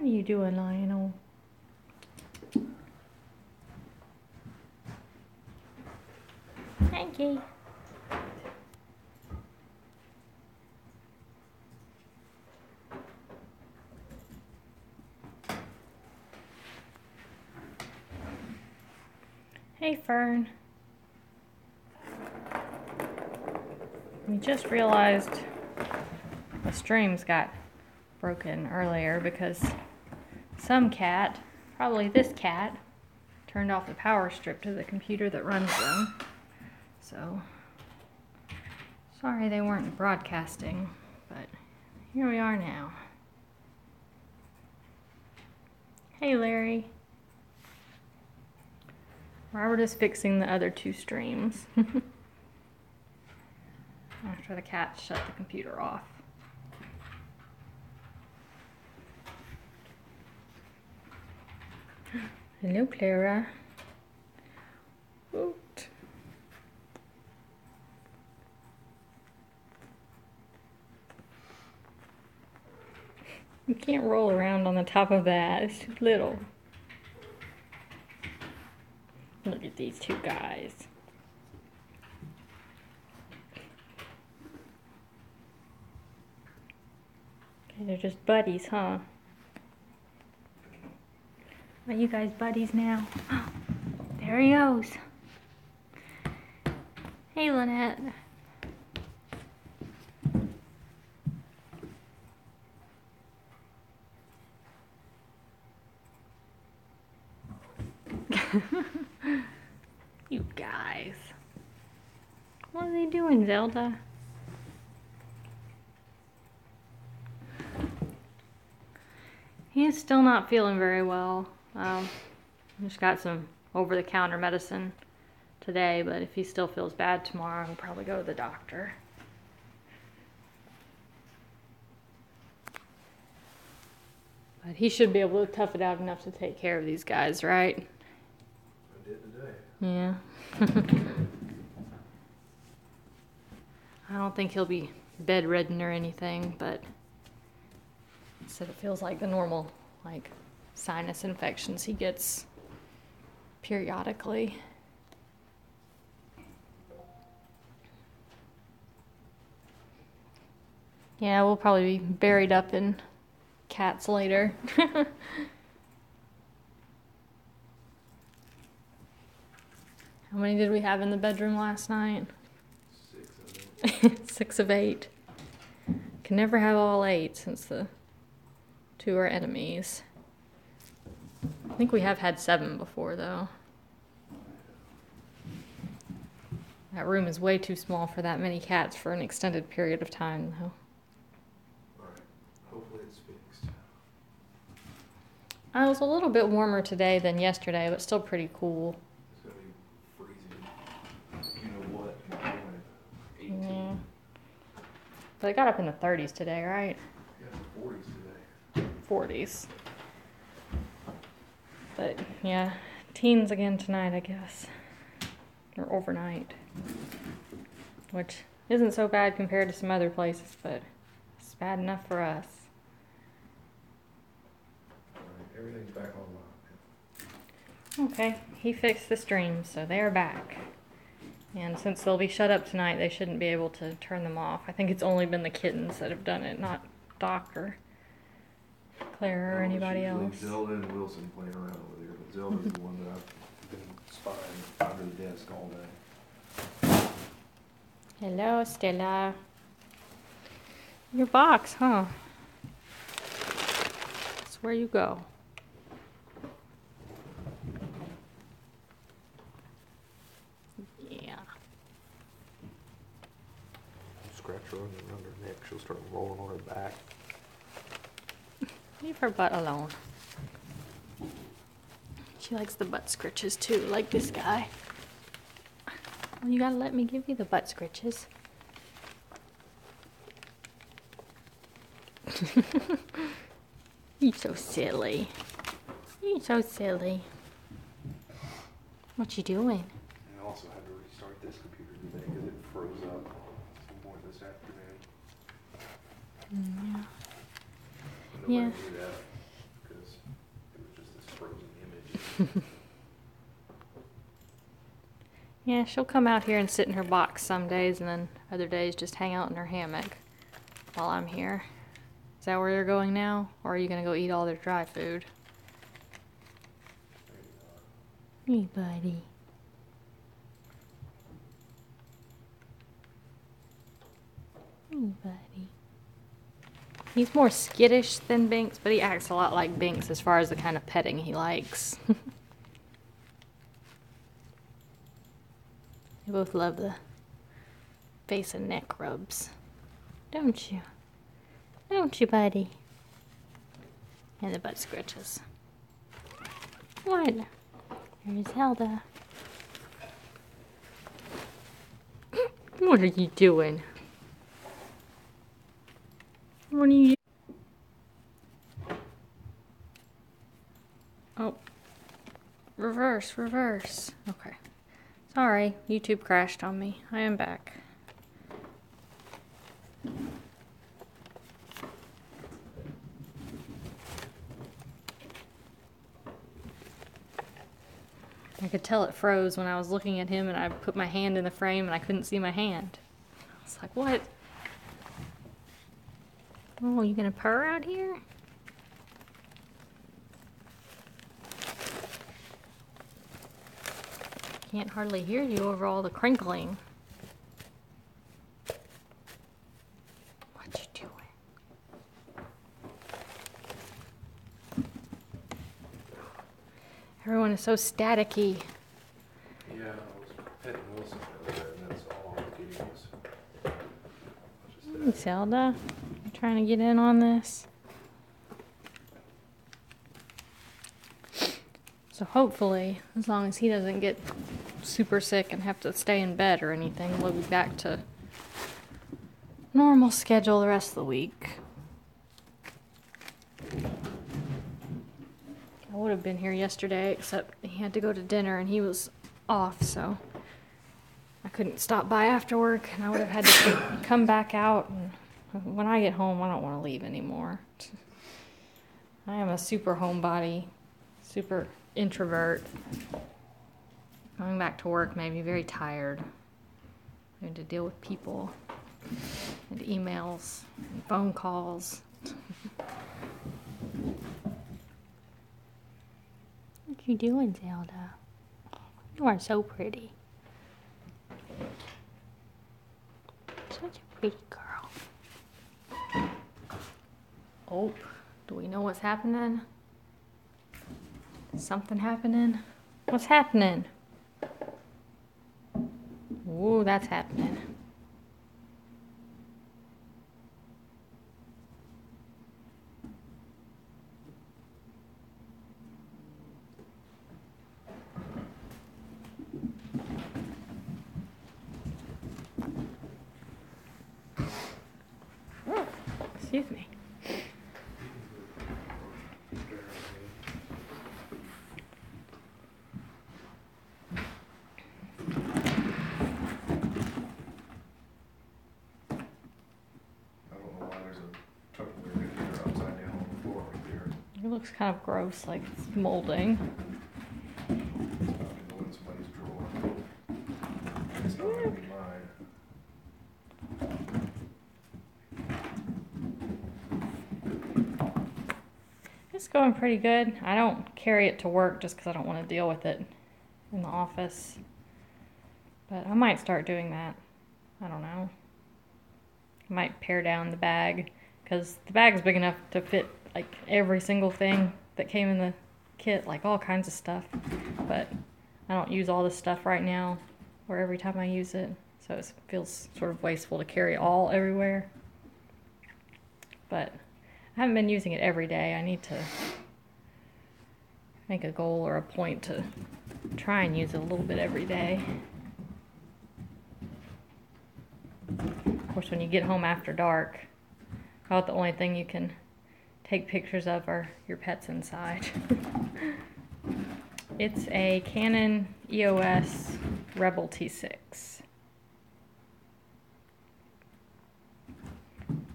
are you doing, Lionel? Thank you. Hey, Fern. We just realized the streams got broken earlier because some cat, probably this cat, turned off the power strip to the computer that runs them. So, sorry they weren't broadcasting, but here we are now. Hey, Larry. Robert is fixing the other two streams after the cat shut the computer off. Hello, Clara. Woot. You can't roll around on the top of that. It's too little. Look at these two guys. Okay, they're just buddies, huh? Are you guys buddies now? There he goes. Hey, Lynette. You guys. What are they doing, Zelda? He's still not feeling very well. Just got some over-the-counter medicine today, but if he still feels bad tomorrow, he'll probably go to the doctor. But he should be able to tough it out enough to take care of these guys, right? I did today. Yeah. I don't think he'll be bedridden or anything, but he said it feels like the normal, like, sinus infections he gets periodically. Yeah, we'll probably be buried up in cats later. How many did we have in the bedroom last night? 6 of them. 6 of 8. Can never have all 8 since the 2 are enemies. I think we have had 7 before, though. That room is way too small for that many cats for an extended period of time, though. Alright, hopefully it's fixed. It was a little bit warmer today than yesterday, but still pretty cool. It's gonna be freezing. You know what? In 18. Yeah. But it got up in the 30s today, right? Yeah, 40s today. 40s. But yeah, teens again tonight, I guess. Or overnight. Which isn't so bad compared to some other places, but it's bad enough for us. Alright, everything's back online. Okay, he fixed the streams, so they're back. And since they'll be shut up tonight, they shouldn't be able to turn them off. I think it's only been the kittens that have done it, not Doc or Claire or anybody else. Zelda and Wilson playing around over there, but Zelda's the one that I've been spying under the desk all day. Hello, Stella. Your box, huh? That's where you go. Yeah. Scratch her around her neck, she'll start rolling on her back. Leave her butt alone. She likes the butt scritches too, like this guy. Well, you gotta let me give you the butt scritches. You're so silly. You're so silly. What you doing? I also had to restart this computer today because it froze up some more this afternoon. Yeah. Nobody Yeah. knew that because Yeah, she'll come out here and sit in her box some days, and then other days just hang out in her hammock while I'm here. Is that where you're going now? Or are you gonna go eat all their dry food? Hey, buddy. Hey, buddy. He's more skittish than Binks, but he acts a lot like Binks as far as the kind of petting he likes. They both love the face and neck rubs. Don't you? Don't you, buddy? And the butt scratches. What? There's Zelda. What are you doing? What are you? Oh. Reverse, reverse. Okay. Sorry, YouTube crashed on me. I am back. I could tell it froze when I was looking at him and I put my hand in the frame and I couldn't see my hand. I was like, what? Oh, you gonna purr out here? Can't hardly hear you over all the crinkling. What you doing? Everyone is so staticky. Yeah, I was petting Wilson the other day, and that's all I was getting was Hey, Zelda. You trying to get in on this? So hopefully, as long as he doesn't get super sick and have to stay in bed or anything, we'll be back to normal schedule the rest of the week. I would have been here yesterday, except he had to go to dinner and he was off, so I couldn't stop by after work, and I would have had to come back out. And when I get home, I don't want to leave anymore. I am a super homebody, super introvert. Going back to work made me very tired. Having to deal with people and emails and phone calls. What you doing, Zelda? You are so pretty. Such a pretty girl. Oh, do we know what's happening? Something happening? What's happening? Ooh, that's happening. Excuse me. It looks kind of gross, like it's molding. It's not gonna be mine. It's going pretty good. I don't carry it to work just because I don't want to deal with it in the office. But I might start doing that. I don't know. I might pare down the bag because the bag is big enough to fit like every single thing that came in the kit, like all kinds of stuff. But I don't use all this stuff right now or every time I use it. So it feels sort of wasteful to carry it all everywhere. But I haven't been using it every day. I need to make a goal or a point to try and use it a little bit every day. Of course, when you get home after dark, about the only thing you can take pictures of are your pets inside. It's a Canon EOS Rebel T6.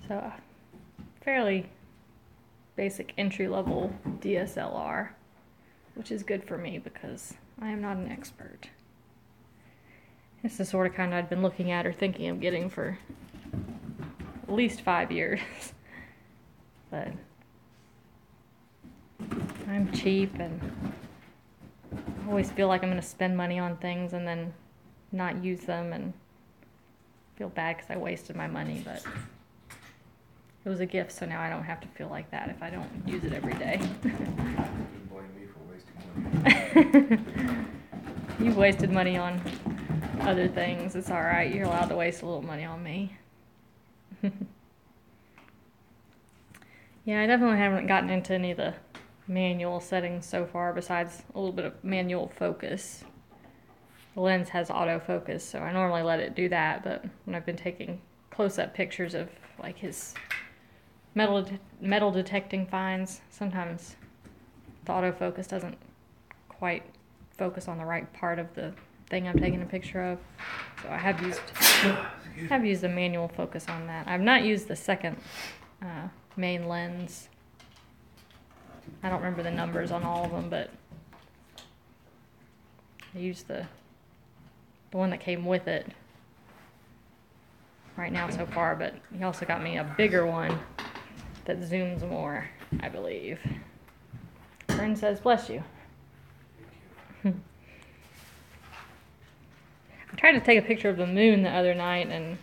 So, fairly basic entry-level DSLR. which is good for me because I am not an expert. It's the sort of kind I'd been looking at or thinking of getting for at least 5 years. But I'm cheap and I always feel like I'm going to spend money on things and then not use them and feel bad because I wasted my money, but it was a gift, so now I don't have to feel like that if I don't use it every day. You blame me for wasting money. You've wasted money on other things. It's alright. You're allowed to waste a little money on me. Yeah, I definitely haven't gotten into any of the manual settings so far besides a little bit of manual focus. The lens has autofocus, so I normally let it do that, but when I've been taking close-up pictures of like his metal detecting finds, sometimes the autofocus doesn't quite focus on the right part of the thing I'm taking a picture of. So I have used the manual focus on that. I've not used the second main lens. I don't remember the numbers on all of them, but I used the one that came with it right now so far, but he also got me a bigger one that zooms more, I believe. Friend says, bless you. I tried to take a picture of the moon the other night, and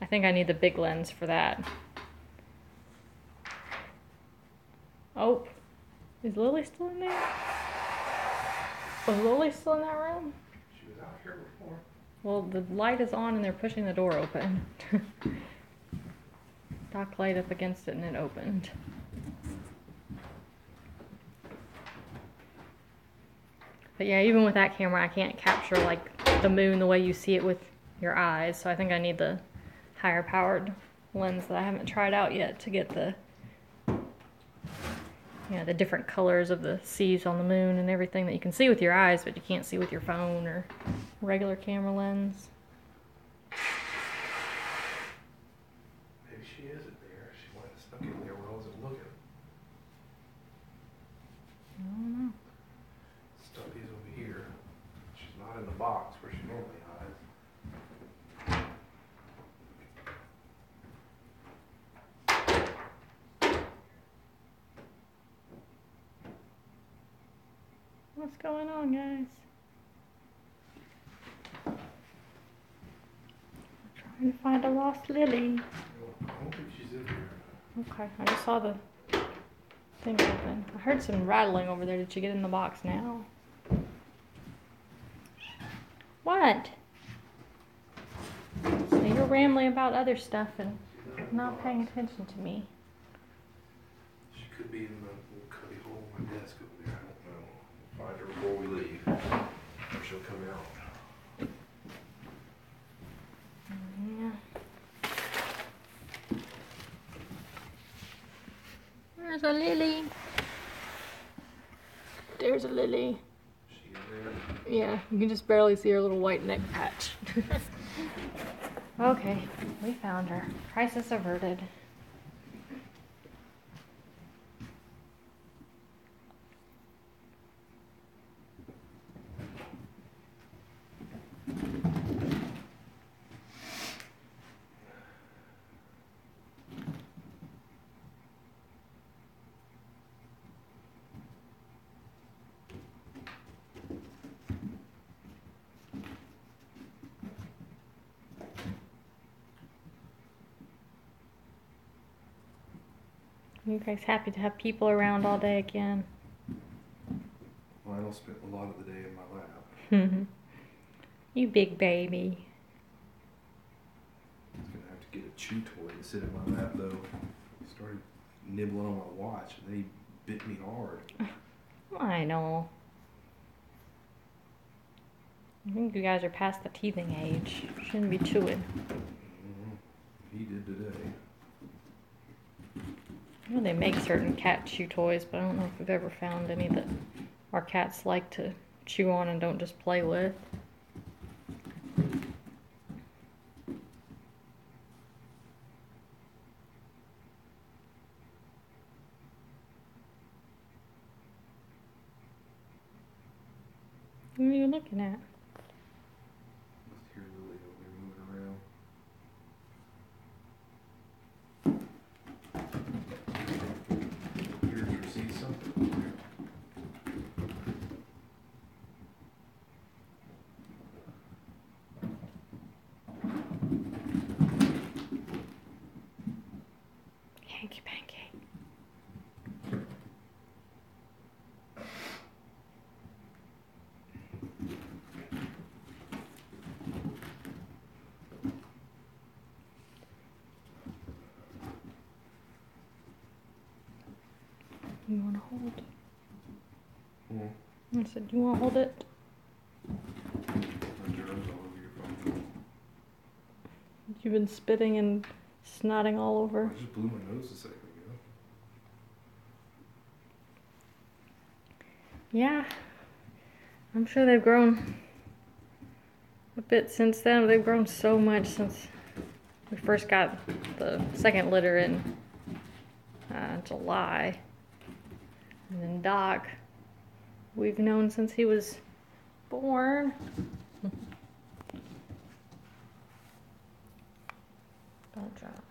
I think I need the big lens for that. Oh, is Lily still in there? Was Lily still in that room? She was out here before. Well, the light is on and they're pushing the door open. Doc light up against it and it opened. But yeah, even with that camera, I can't capture like the moon the way you see it with your eyes. So I think I need the higher powered lens that I haven't tried out yet to get the the different colors of the seas on the moon and everything that you can see with your eyes, but you can't see with your phone or regular camera lens. Maybe she isn't there. She might have snuck in there when I wasn't looking. I don't know. Stuffy's over here. She's not in the box where she normally hides. What's going on, guys? Trying to find a lost Lily. I don't think she's in here. Okay, I just saw the thing open. I heard some rattling over there. Did you get in the box now? What? So you're rambling about other stuff and not paying attention to me. She could be in the cubby hole on my desk over there. I don't know. We'll find her before we leave. Or she'll come out. Yeah. There's a Lily. There's a Lily. She in there? Yeah, you can just barely see her little white neck patch. Okay, we found her. Crisis averted. You guys happy to have people around all day again? Lionel spent a lot of the day in my lap. You big baby. He's gonna have to get a chew toy to sit in my lap though. He started nibbling on my watch and then he bit me hard. I know. I think you guys are past the teething age. Shouldn't be chewing. He did today. I know they make certain cat chew toys, but I don't know if we've ever found any that our cats like to chew on and don't just play with. What are you looking at? Let's hear Lily over there moving around. Here's or see something. Hanky panky. You want to hold? I said, you want to hold it? My germs all over your phone. You've been spitting and snotting all over. I just blew my nose a second ago. Yeah. I'm sure they've grown a bit since then. They've grown so much since we first got the second litter in July. And then Doc, we've known since he was born. Don't drop.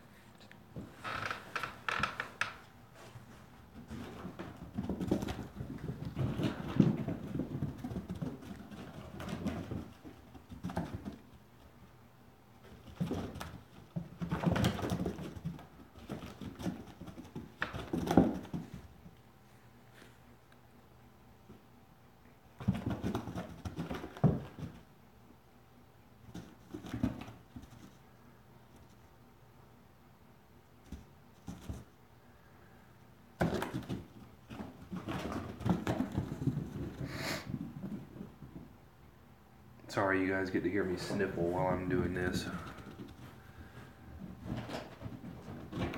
Sorry you guys get to hear me sniffle while I'm doing this.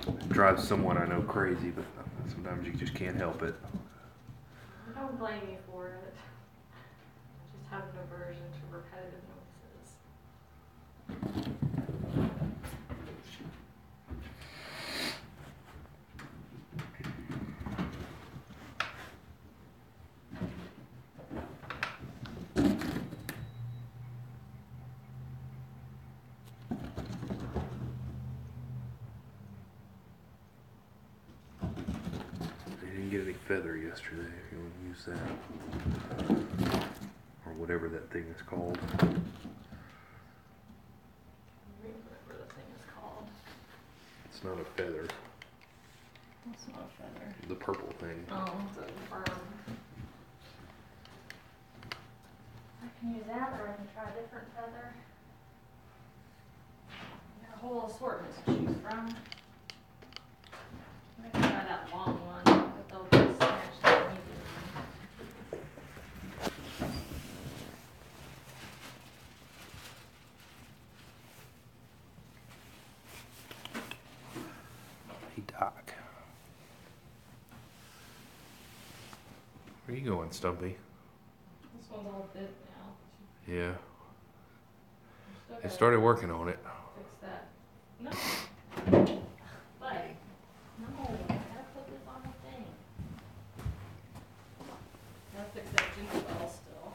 It drives someone I know crazy, but sometimes you just can't help it. I don't blame you for it. I just have an aversion to repetitive noises. I didn't get any feather yesterday, if you want to use that. Or whatever that thing is called. Whatever the thing is called. It's not a feather. That's not a feather. The purple thing. Oh, it's a worm. I can use that, or I can try a different feather. Got a whole assortment to choose from. I'm gonna try that long one, but they'll just snatch that immediately. Hey, Doc. Where you going, Stumpy? This one's all bit now. Yeah. Still They gotta started working on it. fix that. No. But, no, I gotta put this on the thing. Gotta fix that jingle bell still.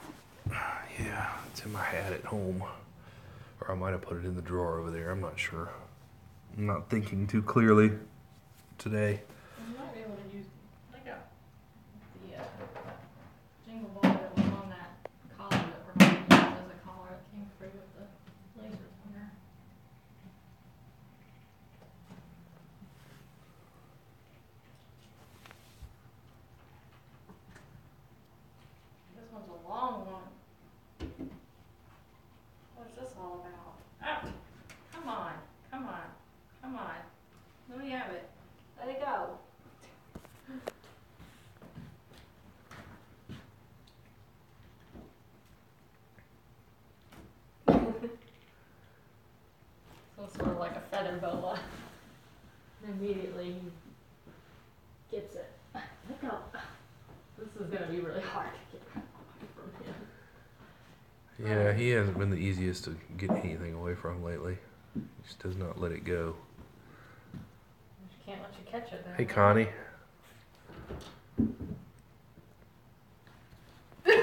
Yeah, it's in my hat at home. Or I might have put it in the drawer over there. I'm not sure. I'm not thinking too clearly today. You might be able to use like the jingle ball that was on that collar that we're going to use as a collar that came free with the laser pointer. This one's a long one. What's this all about? Ah, come on, come on, come on. Let me have it. Let it go. So it's sort of like a feather boa. And immediately he gets it. Let go. This is going to be really hard to get from him. Yeah, he hasn't been the easiest to get anything away from lately. He just does not let it go. She can't let you catch it there. Hey, Connie.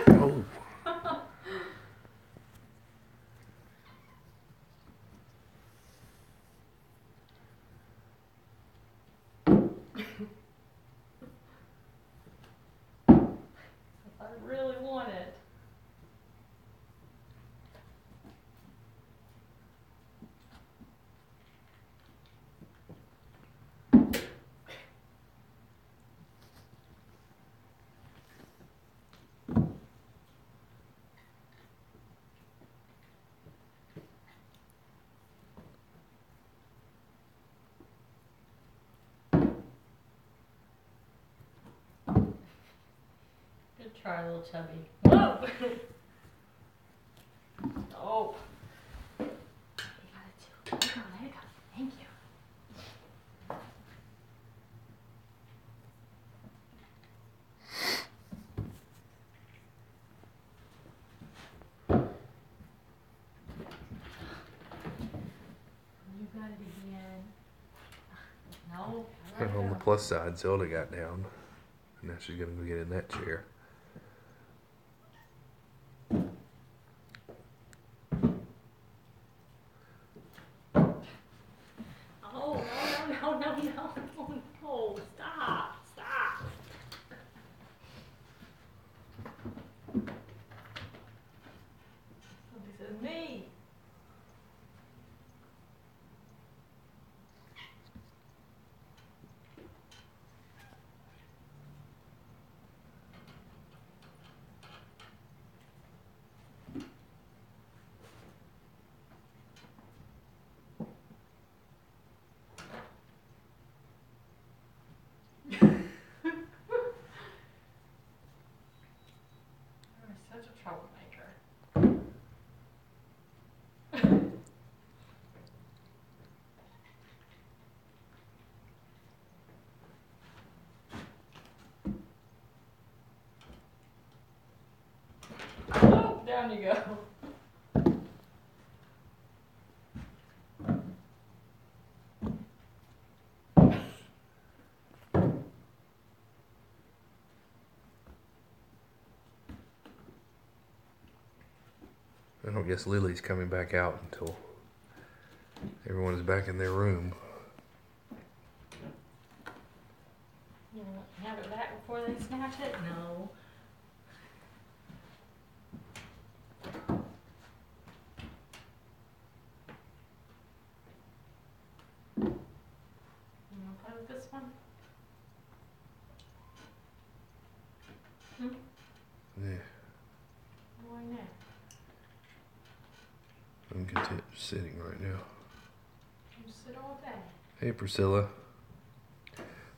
Oh. try a little chubby. Whoa! Oh. You got it too. Oh, there you go. Thank you. You got it again. No. And on the plus side, Zelda got down. And now she's going to get in that chair. Oh, no, no, no, no, no, no. Stop, stop. This is me. You're such a troublemaker. Oh, down you go. I don't guess Lily's coming back out until everyone is back in their room. You want to have it back before they snatch it? No. You want to play with this one? Hmm? Yeah, Why not? I'm content sitting right now. You sit all day. Hey Priscilla.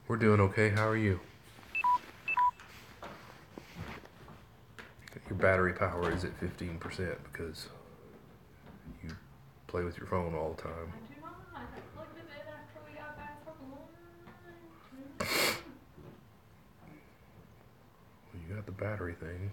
We're doing okay. How are you? Your battery power is at 15% because you play with your phone all the time. I do not. I plugged it in after we got back from lunch. Well, you got the battery thing.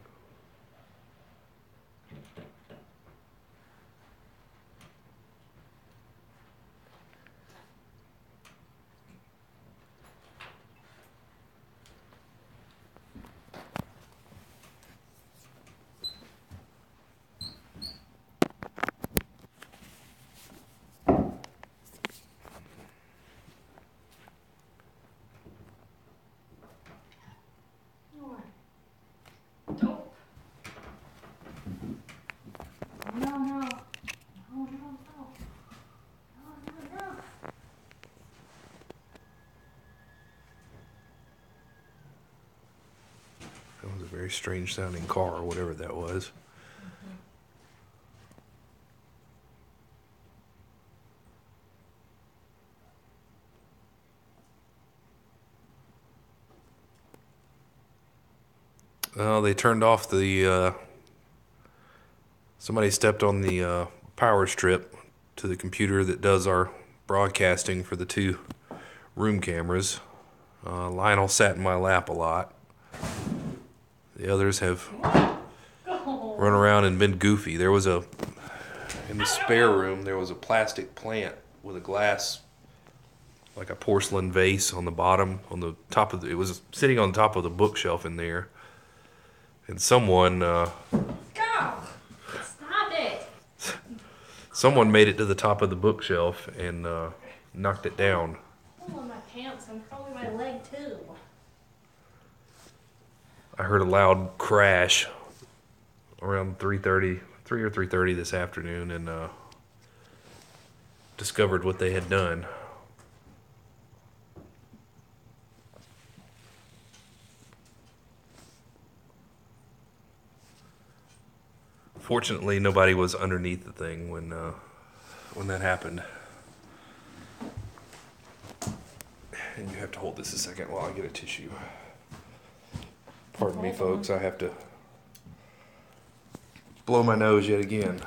Nope. No, no. No, no, no. No, no, no. That was a very strange sounding car or whatever that was. Well, they turned off the, somebody stepped on the power strip to the computer that does our broadcasting for the 2 room cameras. Lionel sat in my lap a lot. The others have run around and been goofy. There was in the spare room, there was a plastic plant with a glass, like a porcelain vase on the bottom, on the top of it was sitting on top of the bookshelf in there. And someone, Go! Stop it! someone made it to the top of the bookshelf and knocked it down. Pulling my pants and probably my leg too. I heard a loud crash around 3 or 3:30 this afternoon, and discovered what they had done. Fortunately, nobody was underneath the thing when that happened. And you have to hold this a second while I get a tissue. Pardon me, folks. I have to blow my nose yet again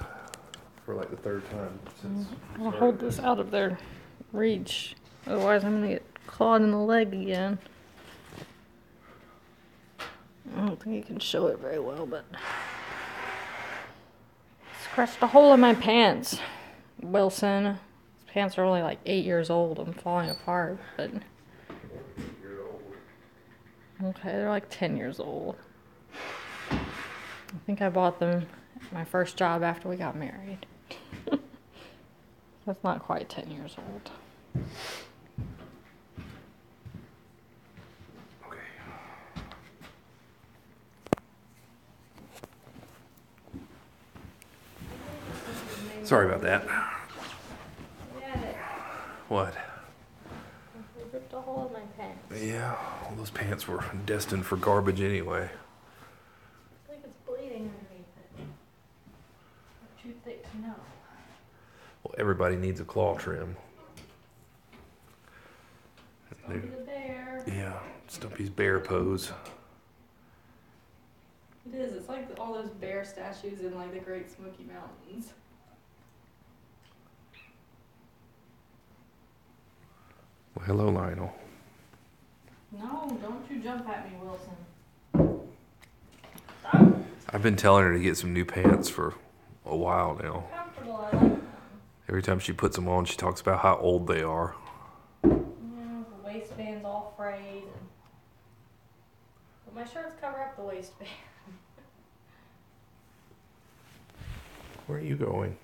for like the third time since. I'll hold this out of their reach. Otherwise, I'm gonna get clawed in the leg again. I don't think you can show it very well, but scratched a hole in my pants. Wilson, his pants are only like 8 years old. I'm falling apart, but okay, they're like 10 years old. I think I bought them at my first job after we got married. That's not quite 10 years old. Okay. Sorry about that. What? I ripped a hole in my pants. Yeah, all those pants were destined for garbage anyway. I think it's bleeding underneath it. Not too thick to know. Well, everybody needs a claw trim. Stumpy the bear. Yeah, Stumpy's bear pose. It is. It's like all those bear statues in like the Great Smoky Mountains. Well, hello, Lionel. No, don't you jump at me, Wilson. Stop. I've been telling her to get some new pants for a while now. Comfortable. I like them. Every time she puts them on, she talks about how old they are. Yeah, the waistband's all frayed. But my shirts cover up the waistband. Where are you going?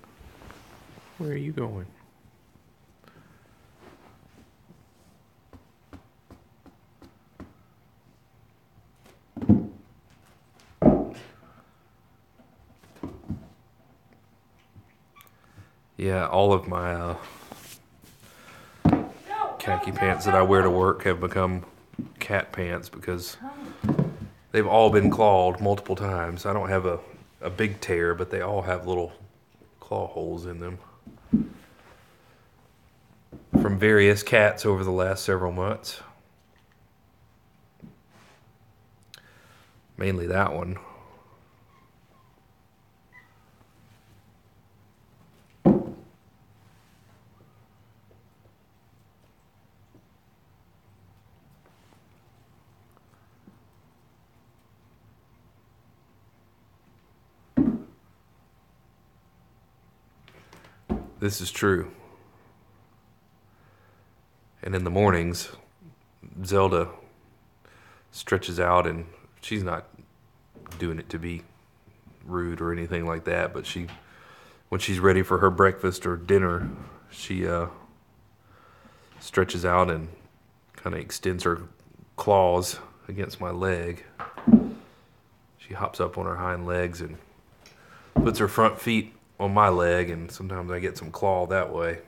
Where are you going? Yeah, all of my khaki pants that I wear to work have become cat pants because they've all been clawed multiple times. I don't have a big tear, but they all have little claw holes in them from various cats over the last several months. Mainly that one. This is true. And in the mornings, Zelda stretches out, and she's not doing it to be rude or anything like that, but when she's ready for her breakfast or dinner, she stretches out and kind of extends her claws against my leg. She hops up on her hind legs and puts her front feet on my leg, and sometimes I get some claw that way.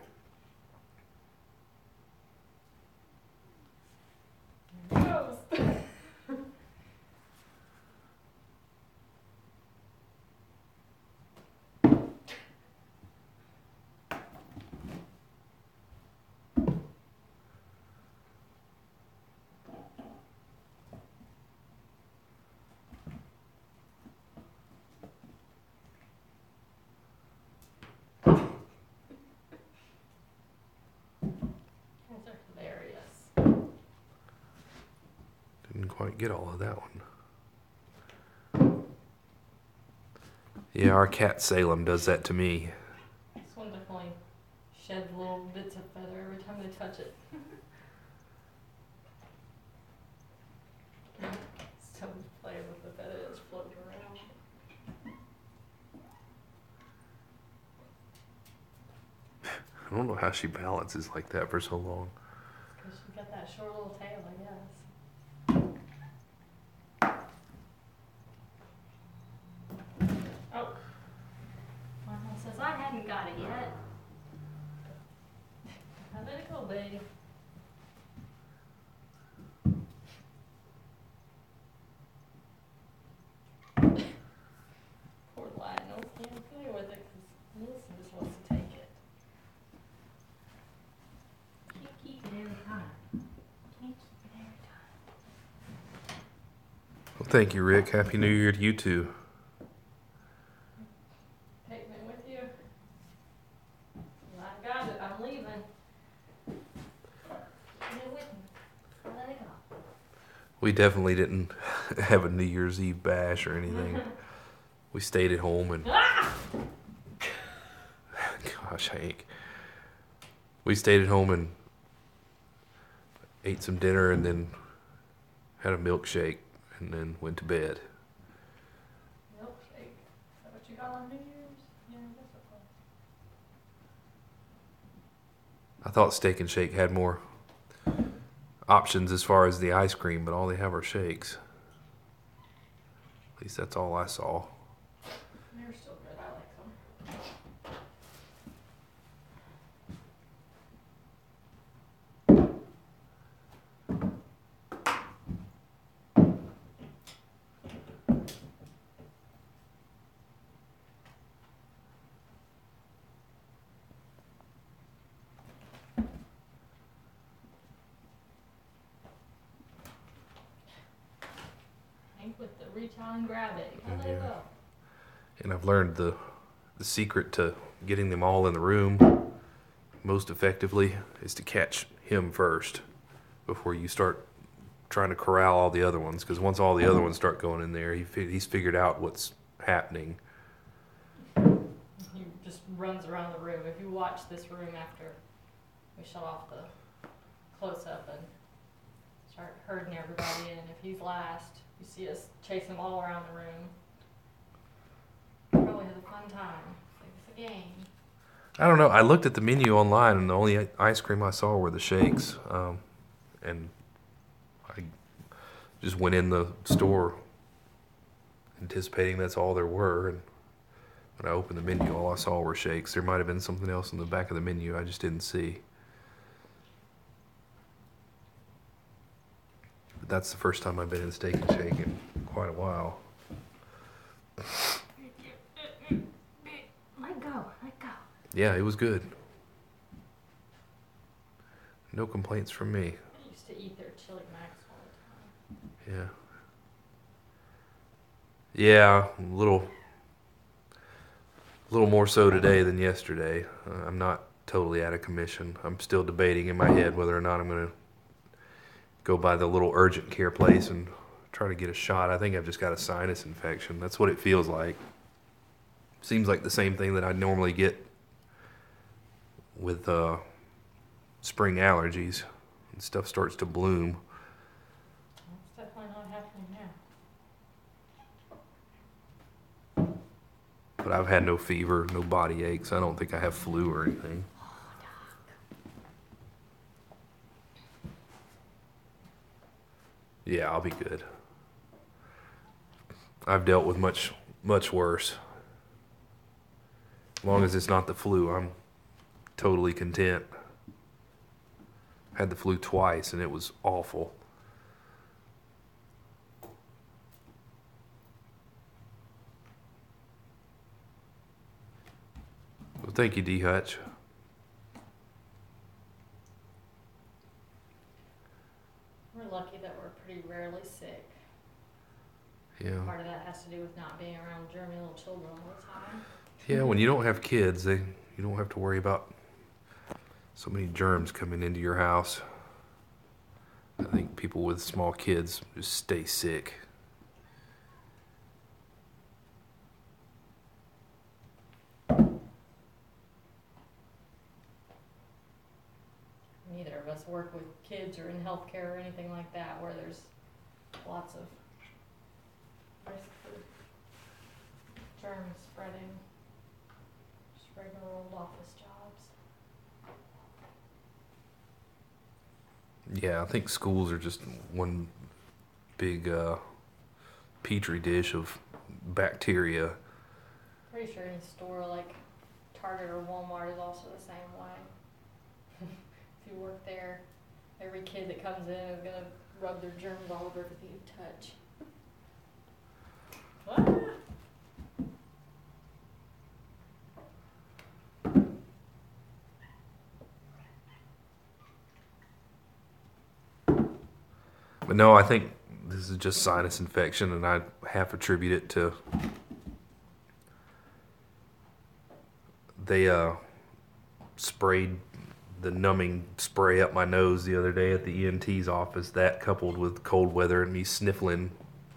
Didn't quite get all of that one. Yeah, our cat Salem does that to me. This one definitely sheds little bits of feather every time they touch it. Still playing with the feather that's floating around. I don't know how she balances like that for so long. Because she's got that short little tail, I guess. Oh. Mama says I hadn't got it yet. Now let it go, baby. Poor Lionel can't play with it because Wilson just wants to take it. Can't keep it every time. Can't keep it every time. Thank you, Rick. Happy New Year to you too. Take me with you. I got it. I'm leaving. Take me with me. I'll let it go. We definitely didn't have a New Year's Eve bash or anything. We stayed at home and gosh, Hank. We stayed at home and ate some dinner and then had a milkshake and then went to bed. Milkshake. Is that what you got on New Year's? Yeah, I guess it was. I thought Steak and Shake had more options as far as the ice cream, but all they have are shakes. At least that's all I saw. They're still good. I like them. With the reach out and grab it. You gotta let it go. And I've learned the secret to getting them all in the room most effectively is to catch him first before you start trying to corral all the other ones. Because once all the other ones start going in there, he's figured out what's happening. He just runs around the room. If you watch this room after we shut off the close-up and start herding everybody in, if he's last, you see us chase them all around the room. Probably have a fun time. It's like it's a game. I don't know. I looked at the menu online, and the only ice cream I saw were the shakes. And I just went in the store anticipating that's all there were. And when I opened the menu, all I saw were shakes. There might have been something else in the back of the menu I just didn't see. But that's the first time I've been in Steak and Shake in quite a while. Let go. Let go. Yeah, it was good. No complaints from me. I used to eat their chili max all the time. Yeah. Yeah, a little more so today than yesterday. I'm not totally out of commission. I'm still debating in my head whether or not I'm going to go by the little urgent care place and try to get a shot. I think I've just got a sinus infection. That's what it feels like. Seems like the same thing that I normally get with spring allergies. And stuff starts to bloom. That's definitely not happening now. But I've had no fever, no body aches. I don't think I have flu or anything. Yeah, I'll be good. I've dealt with much worse. As long as it's not the flu, I'm totally content. Had the flu twice and it was awful. Well, thank you, D. Hutch. We're lucky that we're pretty rarely sick. Yeah. Part of that has to do with not being around germy little children all the time. Yeah, when you don't have kids, you don't have to worry about so many germs coming into your house. I think people with small kids just stay sick. Neither of us work with kids or in healthcare or anything like that where there's lots of risk for germs spreading. Just regular old office jobs. Yeah, I think schools are just one big petri dish of bacteria. Pretty sure any store like Target or Walmart is also the same way. If you work there, every kid that comes in is gonna rub their germs all over everything you touch. What? But no, I think this is just sinus infection, and I half attribute it to they sprayed the numbing spray up my nose the other day at the ENT's office. That coupled with cold weather and me sniffling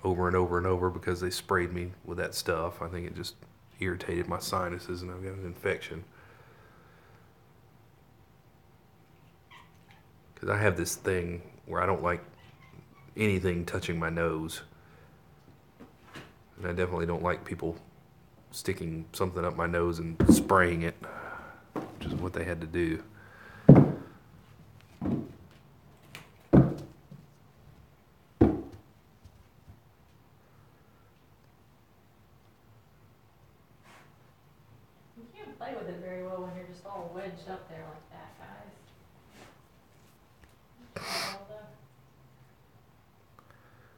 over and over and over because they sprayed me with that stuff. I think it just irritated my sinuses and I've got an infection. Because I have this thing where I don't like anything touching my nose. And I definitely don't like people sticking something up my nose and spraying it, which is what they had to do. You can't play with it very well when you're just all wedged up there like that, guys.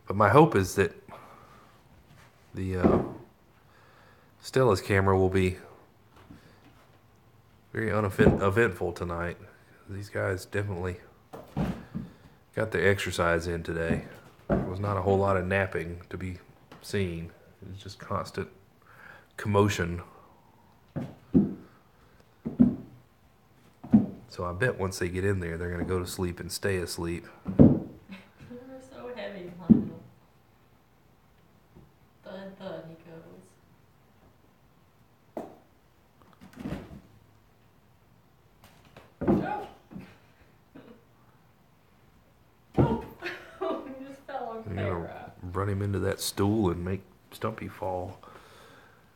But my hope is that the Stella's camera will be very uneventful tonight. These guys definitely got their exercise in today. There was not a whole lot of napping to be seen. It was just constant commotion. So I bet once they get in there, they're going to go to sleep and stay asleep. You're so heavy, Lionel. Thud, thud, he goes. Oh! Oh! He just fell on You're camera. going to run him into that stool and make Stumpy fall.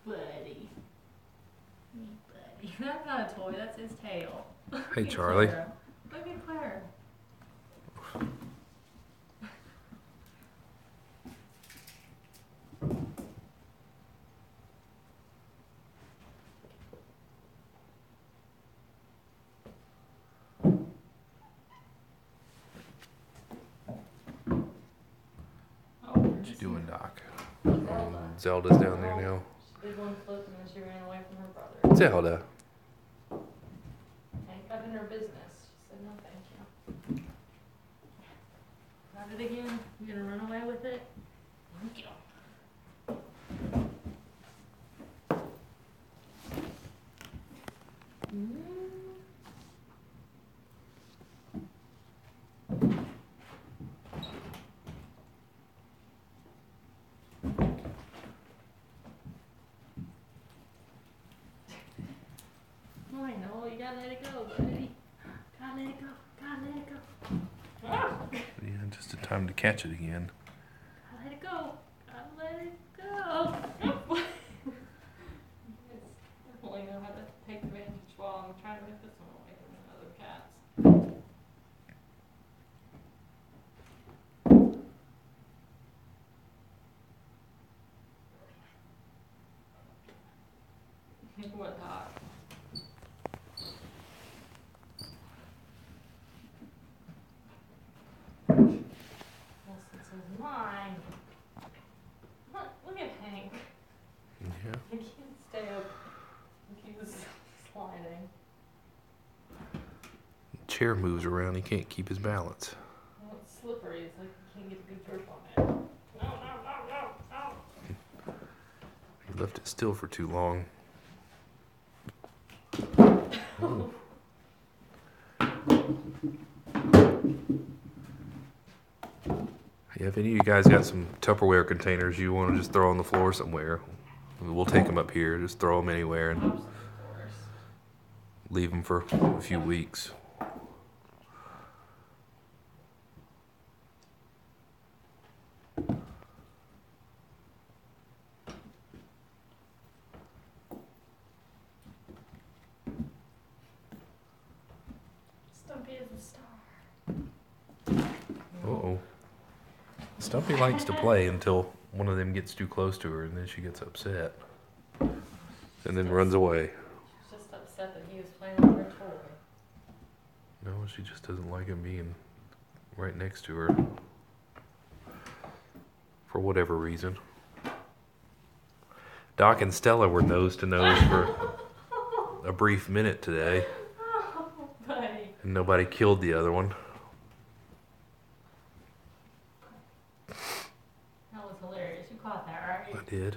Buddy. Buddy. That's not a toy, that's his tail. Hey, Look at Charlie. Clara. Look at Claire. What you doing, Doc? Zelda's down there now. She did one flip and then she ran away from her brother. Zelda. And got in her business. She said, no, thank you. Got it again? You gonna run away with it? Thank you. I know, you gotta let it go, buddy. Gotta let it go, gotta let it go. Ah! Yeah, just in time to catch it again. Gotta let it go, gotta let it go. You guys definitely know how to take advantage while I'm trying to get this one away from the other cats. What, Doc? Well, since it's mine. Look at Hank. Yeah. He can't stay up. He keeps sliding. The chair moves around. He can't keep his balance. Well, it's slippery. It's like you can't get a good grip on it. No, no, no, no, no. He left it still for too long. Ooh. Yeah, if any of you guys got some Tupperware containers you want to just throw on the floor somewhere, we'll take them up here. Just throw them anywhere and Of course. leave them for a few weeks. Stumpy is a star. Uh-oh. Stumpy likes to play until one of them gets too close to her, and then she gets upset. And then runs away. She's just upset that he was playing with her toy. No, she just doesn't like him being right next to her. For whatever reason. Doc and Stella were nose to nose for a brief minute today. Oh, buddy. And nobody killed the other one. I did.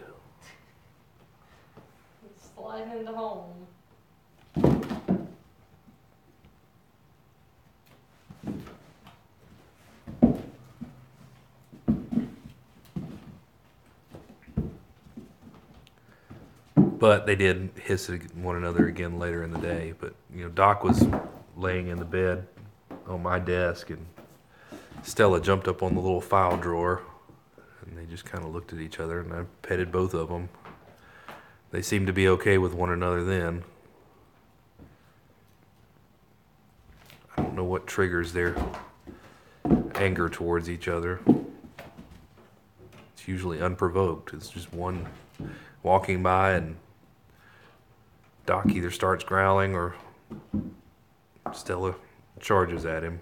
Slide into home. But they did hiss at one another again later in the day. But, you know, Doc was laying in the bed on my desk, and Stella jumped up on the little file drawer, and they just kind of looked at each other, and I petted both of them. They seemed to be okay with one another then. I don't know what triggers their anger towards each other. It's usually unprovoked. It's just one walking by and Doc either starts growling or Stella charges at him.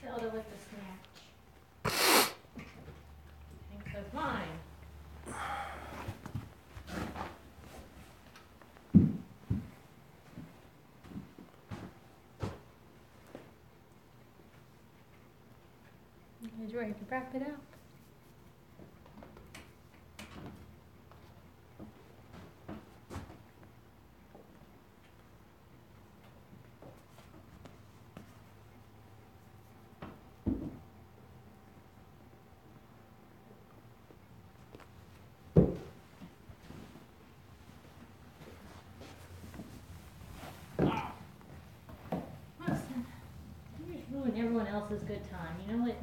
Zelda with the snatch. Thinks that's mine. You guys ready to wrap it up? Listen, you just ruined everyone else's good time, you know it?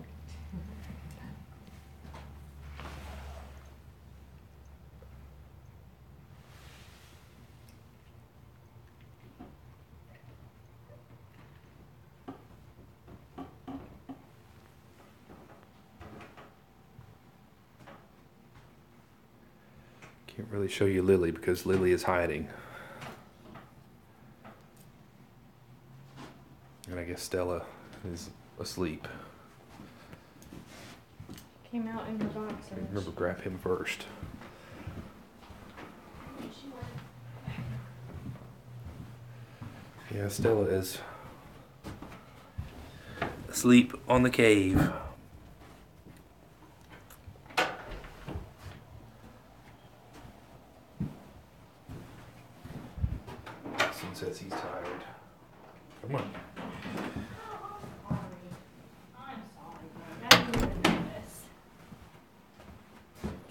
Can't really show you Lily because Lily is hiding. And I guess Stella is asleep. Came out in her boxers. Remember, grab him first. Yeah, Stella is asleep on the cave. Son says he's tired. Come on.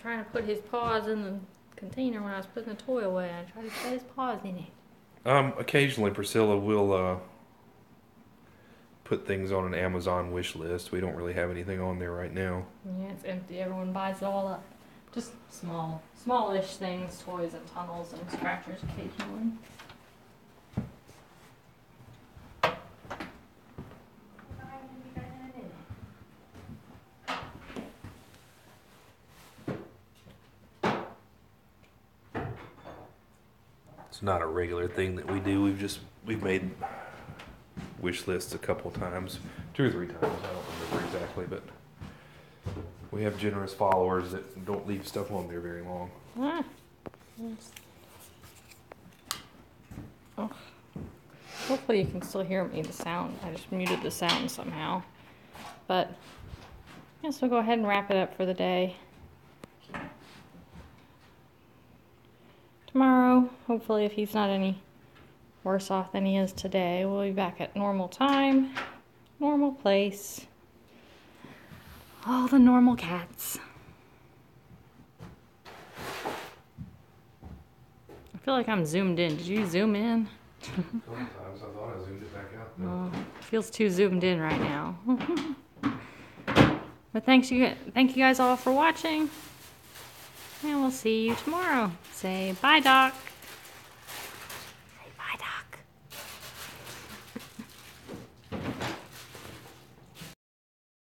Trying to put his paws in the container when I was putting the toy away. I tried to put his paws in it. Occasionally Priscilla will put things on an Amazon wish list. We don't really have anything on there right now. Yeah, it's empty. Everyone buys it all up. Just smallish things, toys and tunnels and scratchers occasionally. It's not a regular thing that we do. We've made wish lists a couple times, 2 or 3 times. I don't remember exactly, but we have generous followers that don't leave stuff on there very long. Ah. Yes. Oh. Hopefully you can still hear me, the sound. I just muted the sound somehow. But I guess we'll go ahead and wrap it up for the day. Tomorrow, hopefully if he's not any worse off than he is today, we'll be back at normal time, normal place, all the normal cats. I feel like I'm zoomed in. Did you zoom in? Sometimes I thought I zoomed it back out. Oh, it feels too zoomed in right now. But thank you guys all for watching. And we'll see you tomorrow. Say bye, Doc.